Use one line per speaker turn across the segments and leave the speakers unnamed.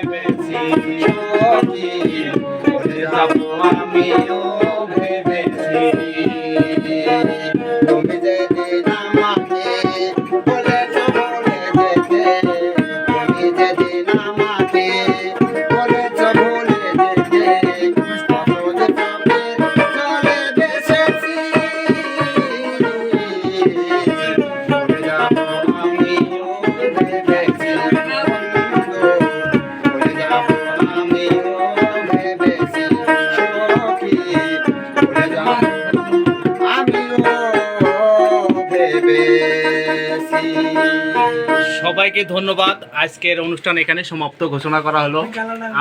ভেবেছি সখী চলে যাব আমিও ভেবেছি তুমি যেদিন আমাকে বলেছ বলে যেতে তুমি যেদিন আমাকে বলেছ বলে যেতে কত যে চলে বেসেছি চলে যাব আমিও ভেবেছি চলে যাব আমিও ভেবেছি সখী চলে যাব আমিও ভেবেছি।
সবাইকে ধন্যবাদ। আজকের অনুষ্ঠান এখানে সমাপ্ত ঘোষণা করা হলো।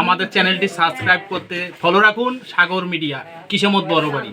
আমাদের চ্যানেলটি সাবস্ক্রাইব করতে ফলো রাখুন। সাগর মিডিয়া, কিসমত বড়বাড়ি।